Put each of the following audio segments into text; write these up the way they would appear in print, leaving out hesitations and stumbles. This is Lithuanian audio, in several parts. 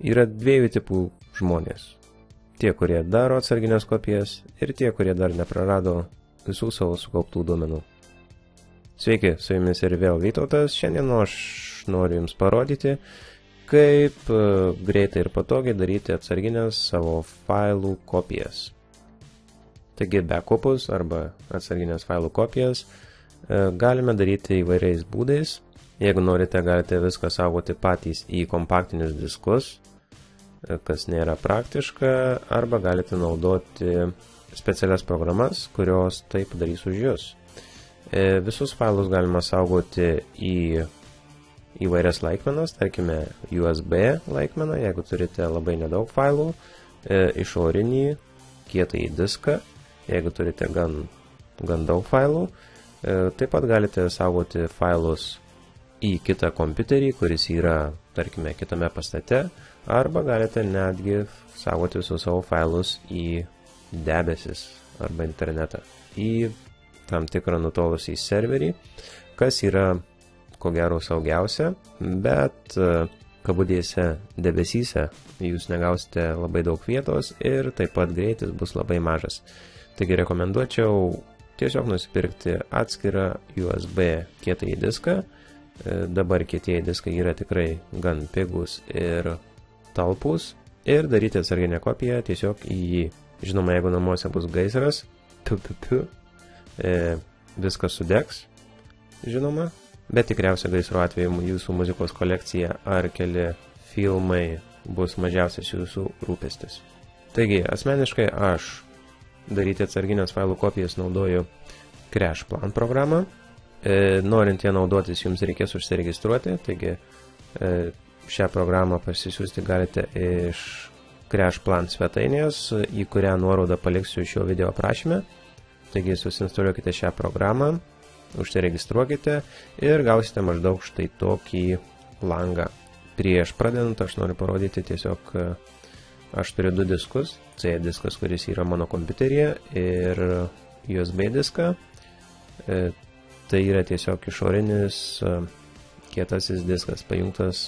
Yra dviejų tipų žmonės. Tie, kurie daro atsarginės kopijas ir tie, kurie dar neprarado visų savo sukauptų duomenų. Sveiki, su jumis ir vėl Vytautas. Šiandien aš noriu jums parodyti, kaip greitai ir patogiai daryti atsarginės savo failų kopijas. Taigi backupus arba atsarginės failų kopijas galime daryti įvairiais būdais. Jeigu norite, galite viską saugoti patys į kompaktinius diskus, kas nėra praktiška, arba galite naudoti specialias programas, kurios tai padarys už jūs. Visus failus galima saugoti į įvairias laikmenas, tarkime USB laikmeną, jeigu turite labai nedaug failų, išorinį kietąjį diską, jeigu turite gan daug failų. Taip pat galite saugoti failus į kitą kompiuterį, kuris yra, tarkime, kitame pastate, arba galite netgi saugoti visus savo failus į debesis arba internetą, į tam tikrą nutolusį serverį, kas yra, ko gero, saugiausia, bet kabutėse debesyse jūs negausite labai daug vietos ir taip pat greitis bus labai mažas. Taigi rekomenduočiau tiesiog nusipirkti atskirą USB kietąjį diską. Dabar kietieji diskai yra tikrai gan pigus ir talpus ir daryti atsarginę kopiją tiesiog į jį. Žinoma, jeigu namuose bus gaisras, viskas sudegs, žinoma, bet tikriausia gaisro atveju jūsų muzikos kolekcija ar keli filmai bus mažiausias jūsų rūpestis. Taigi, asmeniškai aš daryti atsarginės failų kopijas naudoju CrashPlan programą. Norint ją naudotis, jums reikės užsiregistruoti, taigi šią programą pasisiųsti galite iš CrashPlan svetainės, į kurią nuorodą paliksiu šio video aprašyme. Taigi susinstaliuokite šią programą, užsiregistruokite ir gausite maždaug štai tokį langą. Prieš pradedant aš noriu parodyti tiesiog, aš turiu du diskus, C diskas, kuris yra mano kompiuteryje, ir USB diską. Tai yra tiesiog išorinis kietasis diskas, pajungtas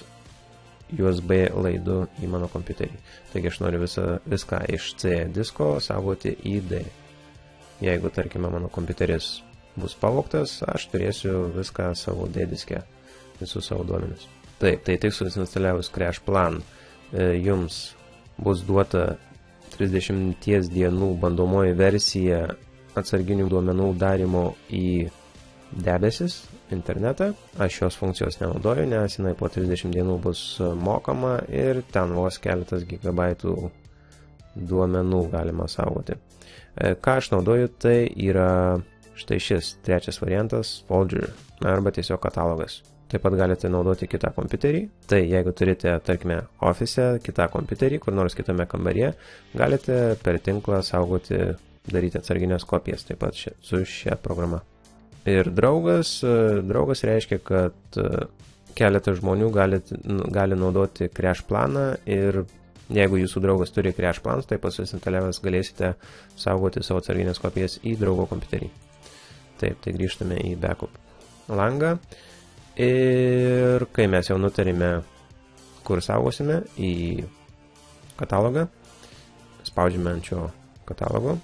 USB laidu į mano kompiuterį. Taigi aš noriu viską iš C disko saugoti į D. Jeigu, tarkime, mano kompiuteris bus pavogtas, aš turėsiu viską savo D diske, visus savo duomenis. Taip, tai tik susinstaliavus CrashPlan jums bus duota 30 dienų bandomoji versija atsarginių duomenų darimo į debesis, internetą. Aš šios funkcijos nenaudoju, nes jinai po 30 dienų bus mokama ir ten vos keletas gigabaitų duomenų galima saugoti. Ką aš naudoju, tai yra štai šis trečias variantas, folder, arba tiesiog katalogas. Taip pat galite naudoti kitą kompiuterį. Tai jeigu turite, tarkime, office kitą kompiuterį, kur nors kitame kambaryje, galite per tinklą saugoti, daryti atsarginės kopijas taip pat su šia programa. Ir draugas reiškia, kad keletas žmonių gali naudoti CrashPlaną ir jeigu jūsų draugas turi CrashPlan, tai susinstaliavęs galėsite saugoti savo atsarginės kopijas į draugo kompiuterį. Taip, tai grįžtame į backup langą ir kai mes jau nutarime, kur saugosime, į katalogą, spaudžiame ant šio katalogo.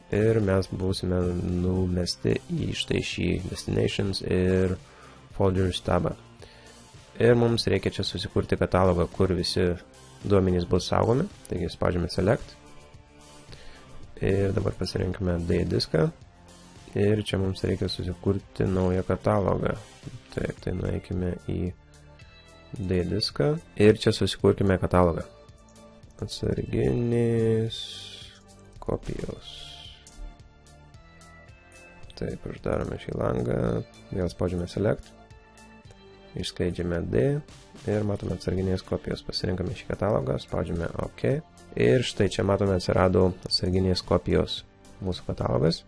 Ir mes būsime numesti į štai šį Destinations ir Folders tabą. Ir mums reikia čia susikurti katalogą, kur visi duomenys bus saugomi. Taigi spaudžiame Select. Ir dabar pasirinkime D diską. Ir čia mums reikia susikurti naują katalogą. Taip, tai nueikime į D diską. Ir čia susikurkime katalogą. Atsarginės kopijos. Taip, uždarome šį langą, vėl spaudžiame Select, išskleidžiame D ir matome atsarginės kopijos. Pasirinkame šį katalogą, spaudžiame OK ir štai čia matome atsirado atsarginės kopijos mūsų katalogas.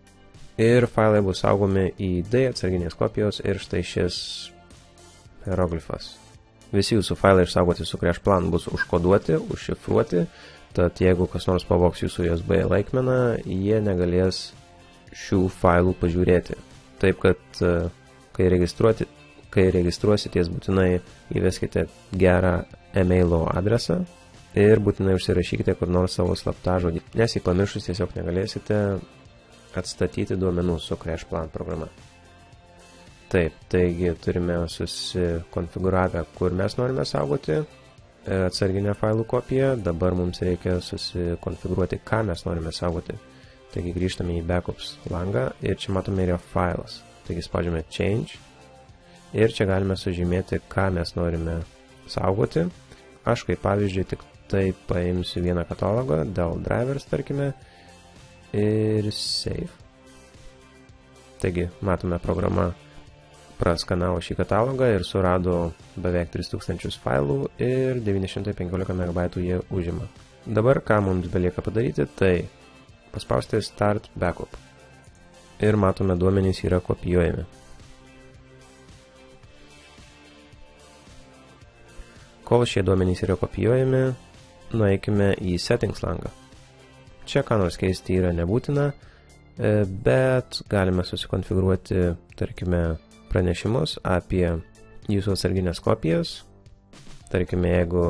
Ir failai bus saugomi į D atsarginės kopijos ir štai šis hieroglifas. Visi jūsų failai išsaugoti su CrashPlan bus užkoduoti, užšifruoti, tad jeigu kas nors pavogs jūsų USB laikmeną, jie negalės šių failų pažiūrėti. Taip, kad kai registruositės, būtinai įveskite gerą e-mailo adresą, ir būtinai užsirašykite kur nors savo slaptažodį, nes jį pamiršus tiesiog negalėsite atstatyti duomenų su CrashPlan programa. Taip, taigi turime susikonfiguravę, kur mes norime saugoti atsarginę failų kopiją, dabar mums reikia susikonfiguruoti, ką mes norime saugoti. Taigi grįžtame į Backups langą ir čia matome yra Files. Taigi spaudžiame Change ir čia galime sužymėti, ką mes norime saugoti. Aš kaip pavyzdžiui tik tai paimsiu vieną katalogą, dėl drivers tarkime ir Save. Taigi matome programa praskanavo šį katalogą ir surado beveik 3000 failų ir 915 MB jie užima. Dabar ką mums belieka padaryti, tai paspausti Start Backup. Ir matome, duomenys yra kopijuojami. Kol šie duomenys yra kopijuojami, nueikime į Settings langą. Čia ką nors keisti yra nebūtina, bet galime susikonfiguruoti, tarkime, pranešimus apie jūsų atsarginės kopijas. Tarkime, jeigu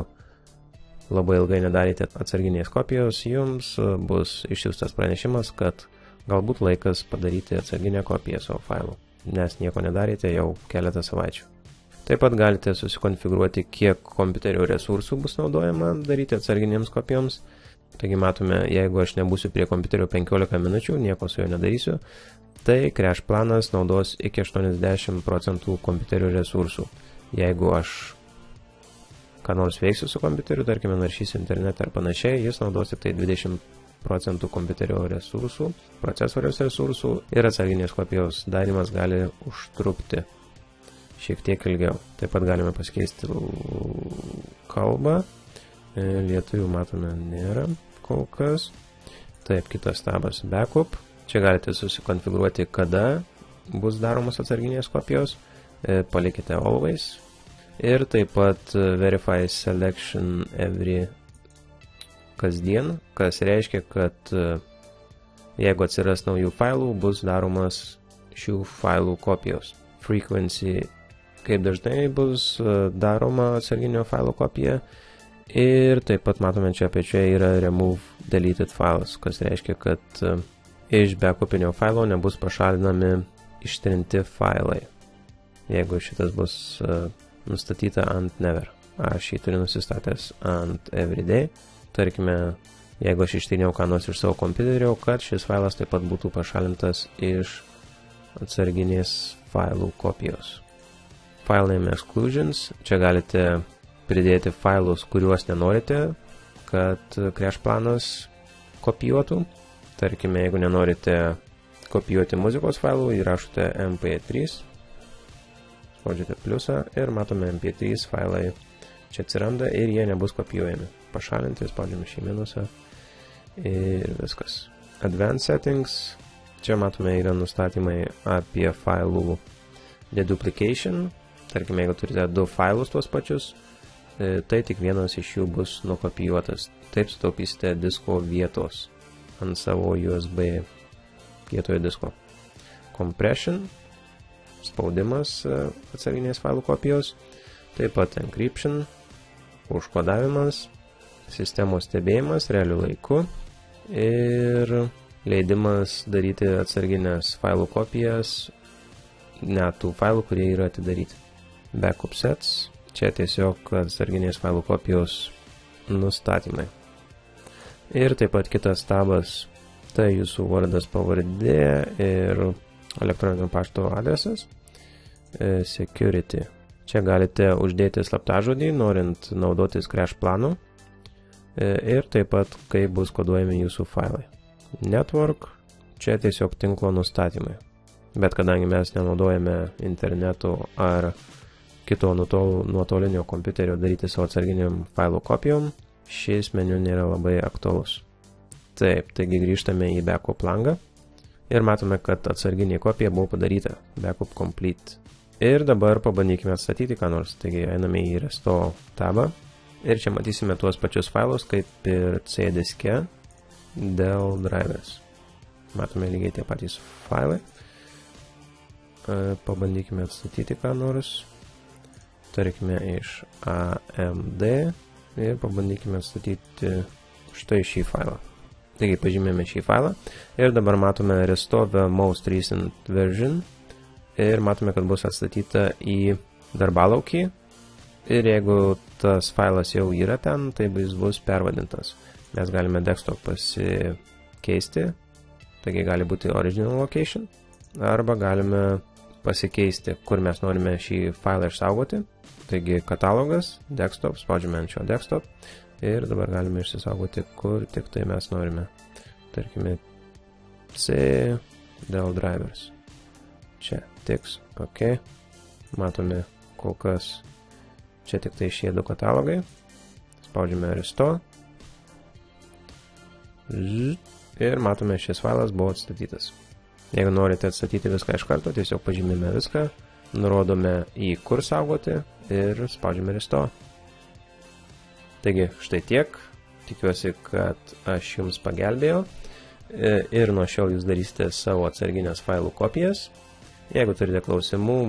labai ilgai nedarėte atsarginės kopijos, jums bus išsiųstas pranešimas, kad galbūt laikas padaryti atsarginę kopiją savo failų, nes nieko nedarėte jau keletą savaičių. Taip pat galite susikonfiguruoti, kiek kompiuterio resursų bus naudojama daryti atsarginėms kopijoms. Taigi matome, jeigu aš nebūsiu prie kompiuterio 15 minučių, nieko su juo nedarysiu, tai CrashPlanas naudos iki 80% kompiuterio resursų. Jeigu aš ką nors veiksiu su kompiuteriu, tarkime, naršysiu internetą ar panašiai, jis naudos tik tai 20% kompiuterio resursų, procesoriaus resursų ir atsarginės kopijos darymas gali užtrukti šiek tiek ilgiau. Taip pat galime pasikeisti kalbą. Lietuvių matome nėra kol kas. Taip, kitas tabas Backup. Čia galite susikonfiguruoti, kada bus daromos atsarginės kopijos. Palikite Always. Ir taip pat Verify Selection Every kasdien, kas reiškia, kad jeigu atsiras naujų failų, bus daromas šių failų kopijos. Frequency, kaip dažnai bus daroma atsarginio failo kopija. Ir taip pat matome čia apačioje yra Remove Deleted Files, kas reiškia, kad iš backupinio failo nebus pašalinami ištrinti failai, jeigu šitas bus nustatyta ant Never. Aš jį turiu nusistatęs ant Everyday. Tarkime, jeigu aš ištrinėjau ką nors iš savo kompiuterio, kad šis failas taip pat būtų pašalintas iš atsarginės failų kopijos. File Name Exclusions. Čia galite pridėti failus, kuriuos nenorite, kad CrashPlanas kopijuotų. Tarkime, jeigu nenorite kopijuoti muzikos failų, įrašote MP3, spaudžiate pliusą ir matome MP3 failai čia atsiranda ir jie nebus kopijuojami. Pašalinti, spaudžiame šį minusą ir viskas. Advanced Settings. Čia matome yra nustatymai apie failų deduplication. Tarkime, jeigu turite du failus tuos pačius, tai tik vienas iš jų bus nukopijuotas. Taip sutaupysite disko vietos ant savo USB kietojo disko. Compression, spaudimas atsarginės failų kopijos, taip pat encryption, užkodavimas, sistemos stebėjimas realiu laiku ir leidimas daryti atsarginės failų kopijas net tų failų, kurie yra atidaryti. Backup sets. Čia tiesiog atsarginės failų kopijos nustatymai. Ir taip pat kitas tabas, tai jūsų vardas, pavardė ir elektroninio pašto adresas. Security. Čia galite uždėti slaptažodį, norint naudotis CrashPlanu. Ir taip pat, kaip bus koduojami jūsų failai. Network. Čia tiesiog tinklo nustatymai. Bet kadangi mes nenaudojame interneto ar kito nuotolinio kompiuterio daryti savo atsarginiam failų kopijom, šis meniu nėra labai aktualus. Taip, taigi grįžtame į Backup langą ir matome, kad atsarginė kopija buvo padaryta. Backup Complete. Ir dabar pabandykime atstatyti ką nors. Taigi einame į Restore tabą ir čia matysime tuos pačius failus kaip ir C diske dėl drivers. Matome lygiai tie patys failai. Pabandykime atstatyti ką nors. Tarkime iš AMD ir pabandykime atstatyti štai šį failą. Taigi pažymėme šį failą ir dabar matome restore most recent version ir matome, kad bus atstatyta į darbalaukį ir jeigu tas failas jau yra ten, tai jis bus pervadintas. Mes galime desktop pasikeisti, taigi gali būti original location arba galime pasikeisti, kur mes norime šį failą išsaugoti. Taigi katalogas, desktop, spaudžiame ant šio desktop ir dabar galime išsisaugoti, kur tik tai mes norime. Tarkime, C dėl drivers. Čia tiks, ok. Matome kol kas čia tik tai šie du katalogai. Spaudžiame restore. Ir matome, šis failas buvo atstatytas. Jeigu norite atstatyti viską iš karto, tiesiog pažymime viską, nurodome į kur saugoti ir spaudžiame restore. Taigi, štai tiek. Tikiuosi, kad aš jums pagelbėjau ir nuo šiol jūs darysite savo atsarginės failų kopijas. Jeigu turite klausimų,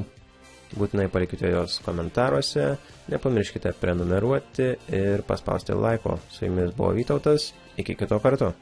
būtinai palikite jos komentaruose, nepamirškite prenumeruoti ir paspausti laiko. Su jumis buvo Vytautas, iki kito karto.